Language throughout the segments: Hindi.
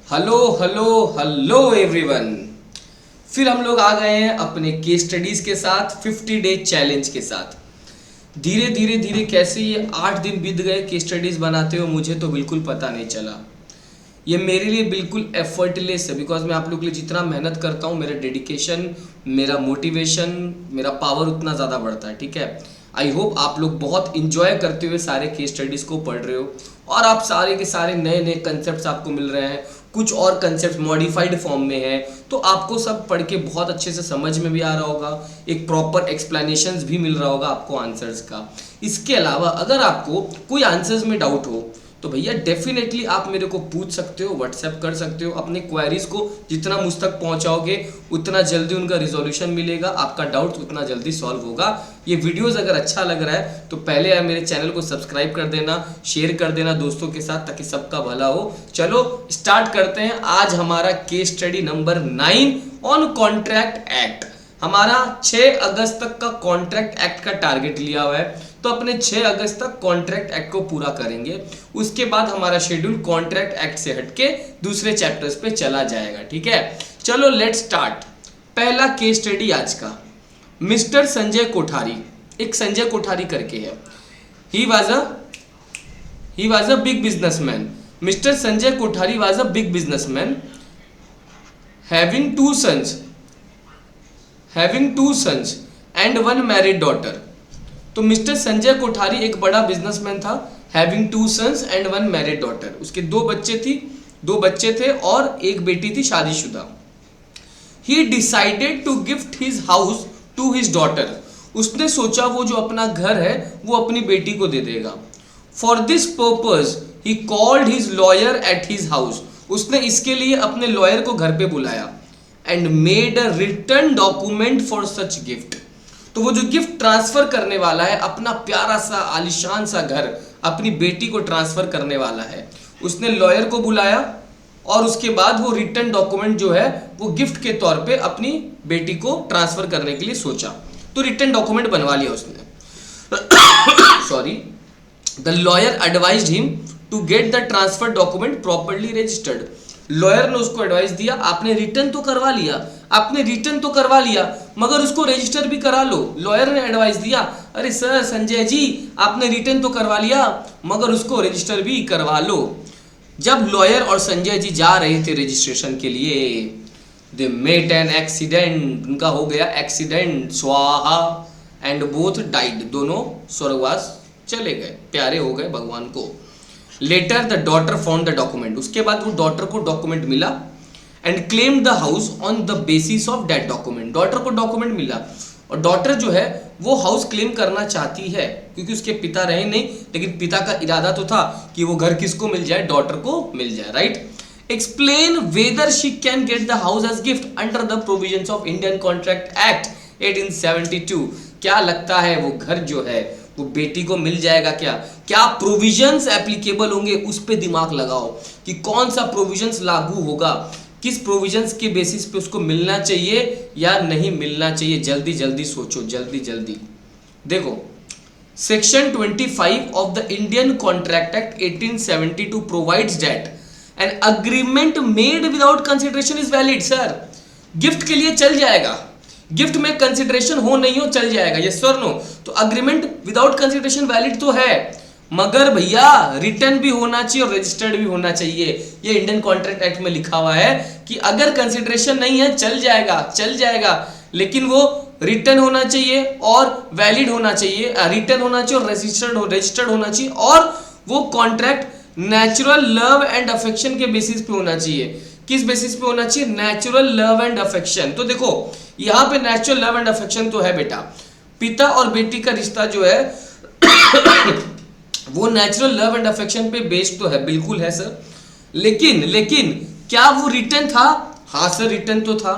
Hello hello hello everyone. फिर हम लोग आ गए हैं अपने केस स्टडीज के साथ 50 डे चैलेंज के साथ। धीरे धीरे धीरे कैसे ये 8 दिन बीत गए केस स्टडीज बनाते हुए, मुझे तो बिल्कुल पता नहीं चला। ये मेरे लिए बिल्कुल एफर्टलेस है, बिकॉज मैं आप लोग के लिए जितना मेहनत करता हूँ, मेरा डेडिकेशन, मेरा मोटिवेशन, मेरा पावर उतना ज़्यादा बढ़ता है। ठीक है, आई होप आप लोग बहुत इंजॉय करते हुए सारे केस स्टडीज़ को पढ़ रहे हो और आप सारे के सारे नए नए कंसेप्ट आपको मिल रहे हैं। कुछ और कंसेप्ट मॉडिफाइड फॉर्म में है, तो आपको सब पढ़ के बहुत अच्छे से समझ में भी आ रहा होगा, एक प्रॉपर एक्सप्लेनेशंस भी मिल रहा होगा आपको आंसर्स का। इसके अलावा अगर आपको कोई आंसर्स में डाउट हो तो भैया डेफिनेटली आप मेरे को पूछ सकते हो, व्हाट्सएप कर सकते हो। अपने क्वेरीज को जितना मुझ तक पहुंचाओगे उतना जल्दी उनका रिजोल्यूशन मिलेगा, आपका डाउट उतना जल्दी सॉल्व होगा। ये वीडियोस अगर अच्छा लग रहा है तो पहले यार मेरे चैनल को सब्सक्राइब कर देना, शेयर कर देना दोस्तों के साथ, ताकि सबका भला हो। चलो स्टार्ट करते हैं। आज हमारा case study number 9 on contract act. हमारा 6 अगस्त तक का कॉन्ट्रैक्ट एक्ट का टारगेट लिया हुआ है, तो अपने 6 अगस्त तक कॉन्ट्रैक्ट एक्ट को पूरा करेंगे। उसके बाद हमारा शेड्यूल कॉन्ट्रैक्ट एक्ट से हटके दूसरे चैप्टर्स पे चला जाएगा। ठीक है, चलो लेट्स स्टार्ट। पहला केस स्टडी आज का, मिस्टर संजय कोठारी। एक संजय कोठारी करके है, he was a big businessman. Mister Sanjay Kothari was a big businessman having two sons and one married daughter. तो मिस्टर संजय कोठारी एक बड़ा बिजनेसमैन था, having 2 sons and 1 married daughter. उसके 2 बच्चे थे और एक बेटी थी शादीशुदा। He decided to gift his house to his daughter. उसने सोचा वो जो अपना घर है वो अपनी बेटी को दे देगा। For this purpose he called his lawyer at his house. उसने इसके लिए अपने लॉयर को घर पे बुलाया and made a return document for such gift. तो वो जो गिफ्ट ट्रांसफर करने वाला है, अपना प्यारा सा आलिशान सा घर अपनी बेटी को ट्रांसफर करने वाला है, उसने लॉयर को बुलाया और उसके बाद वो रिटर्न डॉक्यूमेंट जो है वो गिफ्ट के तौर पे अपनी बेटी को ट्रांसफर करने के लिए सोचा। तो रिटर्न डॉक्यूमेंट बनवा लिया उसने। Sorry, the lawyer advised him to get the transfer document properly registered. Lawyer ने उसको एडवाइस दिया, आपने रिटर्न तो करवा लिया मगर उसको रजिस्टर भी करा लो। लॉयर ने एडवाइस दिया, अरे सर संजय जी आपने रिटर्न तो करवा लिया मगर उसको रजिस्टर भी करवा लो। जब लॉयर और संजय जी जा रहे थे रजिस्ट्रेशन के लिए, दे मेट एन एक्सीडेंट। उनका हो गया एक्सीडेंट, स्वाहा, एंड बोथ डाइड। दोनों स्वर्गवास चले गए, प्यारे हो गए भगवान को। Later the daughter found the document. उसके बाद वो डॉटर को डॉक्यूमेंट मिला and claim the house on the basis of that document. Daughter को डॉक्यूमेंट मिला और डॉटर जो है वो हाउस क्लेम करना चाहती है, क्योंकि उसके पिता रहे नहीं, लेकिन पिता का इरादा तो था कि वो घर किसको मिल जाए, डॉटर को मिल जाए। Right, explain whether she can get the house as gift under the provisions of Indian Contract Act 1872। क्या लगता है वो घर जो है वो बेटी को मिल जाएगा क्या? क्या प्रोविजंस एप्लीकेबल होंगे, उस पे दिमाग लगाओ कि कौन सा प्रोविजंस लागू होगा, किस प्रोविजंस के बेसिस पे उसको मिलना चाहिए या नहीं मिलना चाहिए। जल्दी जल्दी सोचो, जल्दी जल्दी। देखो, section 25 of the Indian Contract Act 1872 provides that an agreement made without consideration is valid. Sir, gift के लिए चल जाएगा, गिफ्ट में कंसिडरेशन हो नहीं हो चल जाएगा, यस सर नो। तो अग्रीमेंट विदाउट कंसिडरेशन वैलिड तो है, मगर भैया रिटर्न भी होना चाहिए और रजिस्टर्ड भी होना चाहिए। ये इंडियन कॉन्ट्रैक्ट एक्ट में लिखा हुआ है कि अगर कंसिडरेशन नहीं है चल जाएगा, लेकिन वो रिटर्न होना चाहिए और वैलिड होना चाहिए, रिटर्न होना चाहिए और रजिस्टर्ड होना चाहिए, और वो contract natural love and affection के बेसिस पे होना चाहिए। किस बेसिस पे होना चाहिए? Natural love and affection. तो देखो यहाँ पे नेचुरल लव एंड अफेक्शन तो है बेटा, पिता और बेटी का रिश्ता जो है वो नेचुरल लव एंड अफेक्शन पे बेस्ड तो है, बिल्कुल है सर। लेकिन क्या वो रिटर्न था? हाँ सर, रिटर्न तो था।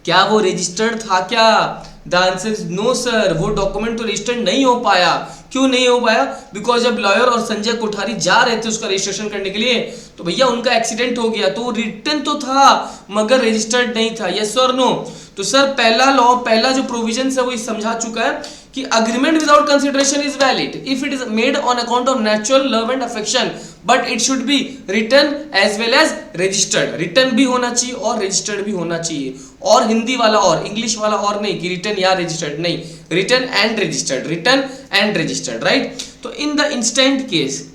क्या वो रजिस्टर्ड था क्या? The answer is no sir, वो डॉक्यूमेंट तो रजिस्टर्ड नहीं हो पाया। क्यों नहीं हो पाया? बिकॉज जब लॉयर और संजय कोठारी जा रहे थे उसका रजिस्ट्रेशन करने के लिए, तो भैया उनका एक्सीडेंट हो गया, तो रिटर्न तो था मगर रजिस्टर्ड नहीं था। यस और नो? तो सर पहला जो प्रोविजन है वो समझा चुका है कि agreement without consideration is valid if it is made on account of natural love and affection. But it should be written as well as registered. Written भी होना चाहिए और रजिस्टर्ड भी होना चाहिए, और हिंदी वाला और इंग्लिश वाला और नहीं कि रिटन या रजिस्टर्ड, नहीं, written and registered, written and registered, right. तो in the instant case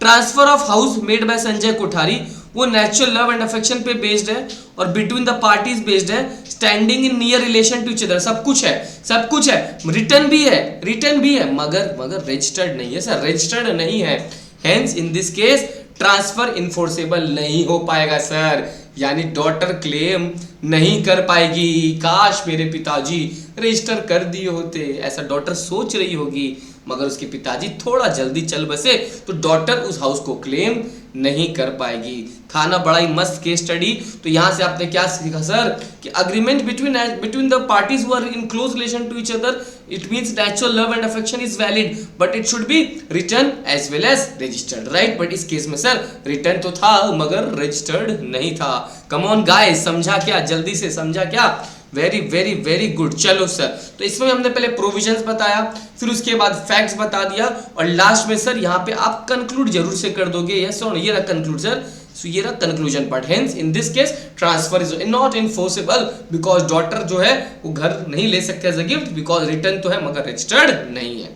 transfer of house made by Sanjay Kothari, वो नेचुरल लव एंड अफेक्शन पे बेस्ड है और बिटवीन द पार्टीज बेस्ड है, standing in near relation to each other, सब कुछ है, सब कुछ है, रिटर्न भी है, रिटर्न भी है, मगर रजिस्टर्ड नहीं है सर, रजिस्टर्ड नहीं है। Hence in this case transfer enforceable नहीं हो पाएगा सर, यानी डॉटर क्लेम नहीं कर पाएगी। काश मेरे पिताजी रजिस्टर कर दिए होते, ऐसा डॉटर सोच रही होगी, मगर उसके पिताजी थोड़ा जल्दी चल बसे तो डॉटर उस हाउस को क्लेम नहीं कर पाएगी। था ना बड़ा ही मस्त केस स्टडी। तो यहाँ से आपने क्या सीखा सर कि agreement between the parties who are in close relation to each other, it means natural love and affection is valid, but it should be written as well as registered, right. But इस केस में सर रिटन तो था मगर रजिस्टर्ड नहीं था। कम ऑन गाइस, समझा क्या, जल्दी से समझा क्या? Very very very good. चलो सर, तो इसमें हमने पहले प्रोविजंस बताया, फिर उसके बाद फैक्ट्स बता दिया, और लास्ट में सर यहाँ पे आप कंक्लूड जरूर से कर दोगे, यस और ये रहा कंक्लूड सर, सो ये रहा conclusion part. Hence in this case transfer is not enforceable because daughter जो है वो घर नहीं ले सकते as a gift, because return तो है मगर रजिस्टर्ड नहीं है।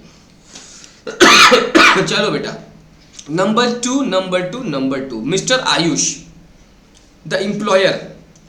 चलो बेटा, number two mister Ayush the employer,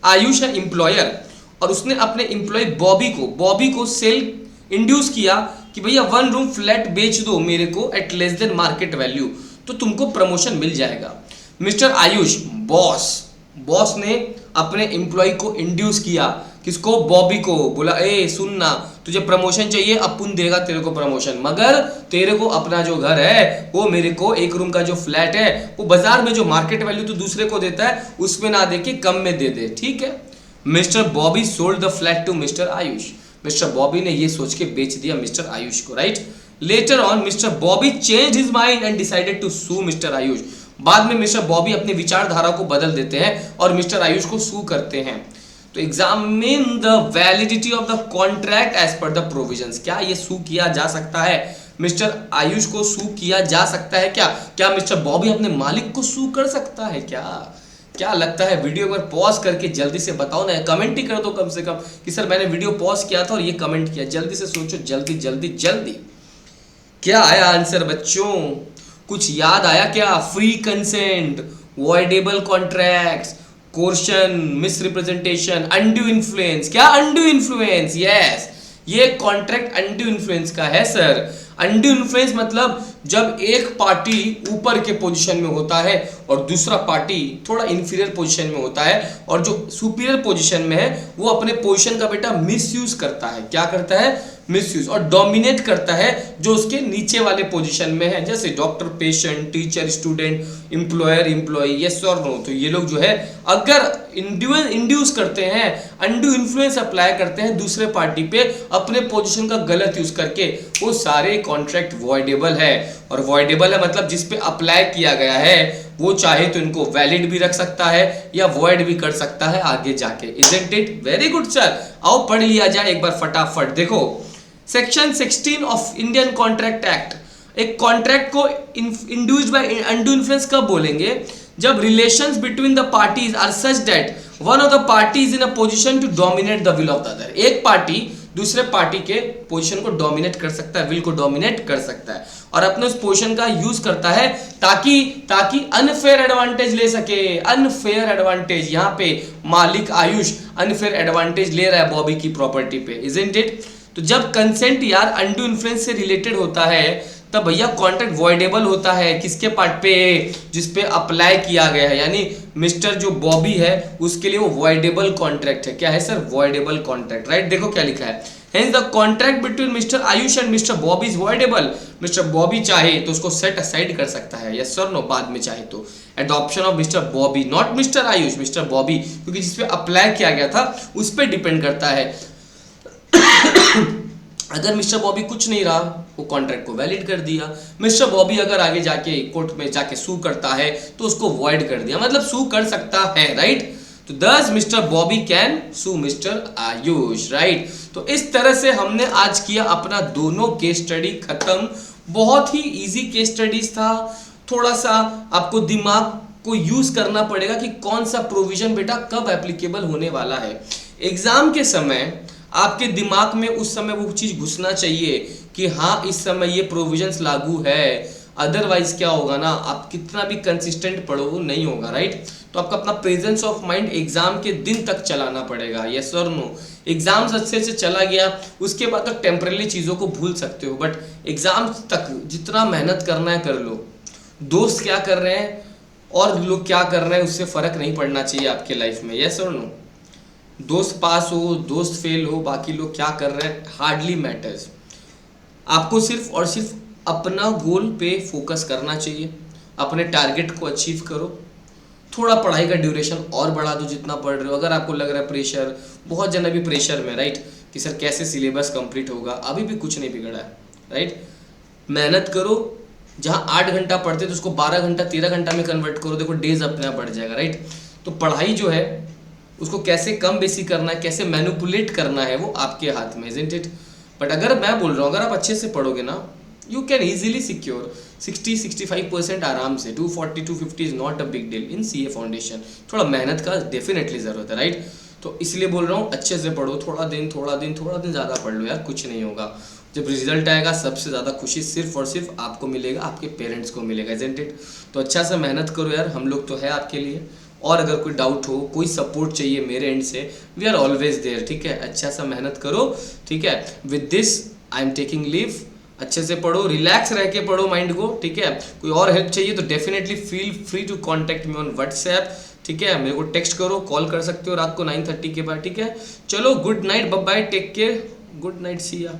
Ayush है एम्प्लॉयर, और उसने अपने एम्प्लॉय बॉबी को सेल इंड्यूस किया कि भैया 1 रूम फ्लैट बेच दो मेरे को at less than market value, तो तुमको प्रमोशन मिल जाएगा। मिस्टर आयुष बॉस ने अपने एम्प्लॉय को इंड्यूस किया, किसको? बॉबी को। बोला ए सुनना, तुझे प्रमोशन चाहिए, अपुन देगा तेरे को प्रमोशन, मगर तेरे को अपना जो घर है वो मेरे को 1 रूम का जो फ्लैट है वो बाजार में जो मार्केट वैल्यू तो दूसरे को देता है उसमें ना दे के कम में दे दे, ठीक है। Mister Bobby sold the flat to mister Ayush, mister Bobby ने ये सोच के बेच दिया मिस्टर आयुष को, right. Later on mister Bobby change his mind and decided to sue mister Ayush, बाद में मिस्टर बॉबी अपनी विचारधारा को बदल देते हैं और मिस्टर आयुष को सू करते हैं। तो examine the validity of the contract as per the provisions, क्या ये सू किया जा सकता है? मिस्टर आयुष को सू किया जा सकता है क्या मिस्टर बॉबी अपने मालिक को सू कर सकता है क्या लगता है? वीडियो पर पॉज करके जल्दी से बताओ ना, कमेंट ही कर दो कम से कम कि सर मैंने वीडियो पॉज किया था और ये कमेंट किया। जल्दी से सोचो, जल्दी क्या आया आंसर बच्चों? कुछ याद आया क्या? Free consent, voidable contracts, coercion, miss representation, undue influence. क्या अनड्यू इन्फ्लुएंस? यस, ये कॉन्ट्रैक्ट अनड्यू इन्फ्लुएंस का है सर। अनड्यू इन्फ्लुएंस मतलब जब एक पार्टी ऊपर के पोजीशन में होता है और दूसरा पार्टी थोड़ा इंफीरियर पोजीशन में होता है, और जो सुपीरियर पोजीशन में है वो अपने पोजीशन का बेटा मिसयूज करता है। क्या करता है? मिसयूज, और डोमिनेट करता है जो उसके नीचे वाले पोजीशन में है, जैसे doctor patient, teacher student, employer employ, yes और नो। तो ये लोग जो है अगर इंड्यूस करते हैं, अनड्यू इन्फ्लुएंस अप्लाई करते हैं दूसरे पार्टी पे अपने पोजीशन का गलत यूज करके, वो सारे कॉन्ट्रैक्ट वॉइडेबल है। और वॉइडेबल है मतलब जिस पे अप्लाई किया गया है वो चाहे तो इनको वैलिड भी रख सकता है या वॉइड भी कर सकता है आगे जाके। Isn't it? Very good sir. आओ पढ़ लिया जाए एक बार फटाफट। देखो section 16 of Indian Contract Act, एक कॉन्ट्रैक्ट को इंड्यूस्ड बाय अनड्यू इन्फ्लुएंस कब बोलेंगे? जब relations between the parties are such that one of the party is in a position to dominate the will of the other. एक पार्टी दूसरे पार्टी के पोजीशन को डोमिनेट कर सकता है, विल को डोमिनेट कर सकता है, और अपने उस पोजीशन का यूज करता है ताकि अनफेयर एडवांटेज ले सके। अनफेयर एडवांटेज, यहाँ पे मालिक आयुष अनफेयर एडवांटेज ले रहा है बॉबी की प्रॉपर्टी पे, इजंट इट? तो जब कंसेंट यार अनड्यू इन्फ्लुएंस से रिलेटेड होता है तब भैया कॉन्ट्रैक्ट वॉइडेबल होता है। किसके पार्ट पे? जिस पे अप्लाई किया गया है, यानी मिस्टर जो बॉबी है उसके लिए वो वॉइडेबल कॉन्ट्रैक्ट है। क्या है सर? Voidable contract, right. देखो क्या लिखा है, hence the contract between mister Ayush and mister Bobby is voidable. Mister Bobby चाहे तो उसको सेट असाइड कर सकता है, यस सर नो, बाद में चाहे तो। Adoption of mister Bobby, not mister Ayush, mister Bobby, क्योंकि जिसपे अप्लाई किया गया था उस पर डिपेंड करता है। अगर मिस्टर बॉबी कुछ नहीं रहा, वो कॉन्ट्रैक्ट को वैलिड कर दिया। मिस्टर बॉबी अगर आगे जाके कोर्ट में जाके सू करता है तो उसको वॉइड कर दिया, मतलब सू कर सकता है, राइट। तो thus mister Bobby can sue mister Ayush, right. तो इस तरह से हमने आज किया अपना दोनों केस स्टडी खत्म। बहुत ही इजी केस स्टडीज था, थोड़ा सा आपको दिमाग को यूज करना पड़ेगा कि कौन सा प्रोविजन बेटा कब एप्लीकेबल होने वाला है। एग्जाम के समय आपके दिमाग में उस समय वो चीज घुसना चाहिए कि हाँ इस समय ये प्रोविजंस लागू है, अदरवाइज क्या होगा ना, आप कितना भी कंसिस्टेंट पढ़ो वो नहीं होगा, राइट। तो आपका अपना प्रेजेंस ऑफ माइंड एग्जाम के दिन तक चलाना पड़ेगा, यस और नो। एग्जाम्स अच्छे से चला गया उसके बाद तक टेम्पररी चीज़ों को भूल सकते हो, बट एग्जाम्स तक जितना मेहनत करना है कर लो। दोस्त क्या कर रहे हैं और लोग क्या कर रहे हैं उससे फर्क नहीं पड़ना चाहिए आपके लाइफ में, यस और नो। दोस्त पास हो, दोस्त फेल हो, बाकी लोग क्या कर रहे हैं हार्डली मैटर्स। आपको सिर्फ और सिर्फ अपना गोल पे फोकस करना चाहिए, अपने टारगेट को अचीव करो। थोड़ा पढ़ाई का ड्यूरेशन और बढ़ा दो जितना पढ़ रहे हो। अगर आपको लग रहा है प्रेशर, बहुत जन अभी प्रेशर में, राइट, कि सर कैसे सिलेबस कंप्लीट होगा, अभी भी कुछ नहीं बिगड़ा है, राइट। मेहनत करो, जहाँ 8 घंटा पढ़ते तो उसको 12 घंटा 13 घंटा में कन्वर्ट करो, देखो डेज अपने आप बढ़ जाएगा, राइट। तो पढ़ाई जो है उसको कैसे कम बेसी करना है, कैसे मैनिपुलेट करना है, वो आपके हाथ में, इजंट इट। बट अगर मैं बोल रहा हूँ अगर आप अच्छे से पढ़ोगे ना, यू कैन ईजिली सिक्योर 60-65% आराम से। 240-250 is not a big deal in CA foundation. थोड़ा मेहनत का डेफिनेटली ज़रूरत है, राइट। तो इसलिए बोल रहा हूँ अच्छे से पढ़ो, थोड़ा दिन ज़्यादा पढ़ लो यार, कुछ नहीं होगा। जब रिजल्ट आएगा सबसे ज़्यादा खुशी सिर्फ और सिर्फ आपको मिलेगा, आपके पेरेंट्स को मिलेगा, इजंट इट। तो अच्छा से मेहनत करो यार, हम लोग तो है आपके लिए। और अगर कोई डाउट हो, कोई सपोर्ट चाहिए मेरे एंड से, वी आर ऑलवेज देयर, ठीक है। अच्छा सा मेहनत करो, ठीक है। With this I am taking leave. अच्छे से पढ़ो, रिलैक्स रह के पढ़ो माइंड को, ठीक है। कोई और हेल्प चाहिए तो definitely feel free to contact me on WhatsApp, ठीक है। मेरे को टेक्स्ट करो, कॉल कर सकते हो रात को 9:30 के बाद, ठीक है। चलो good night, bye bye, take care, good night, see या।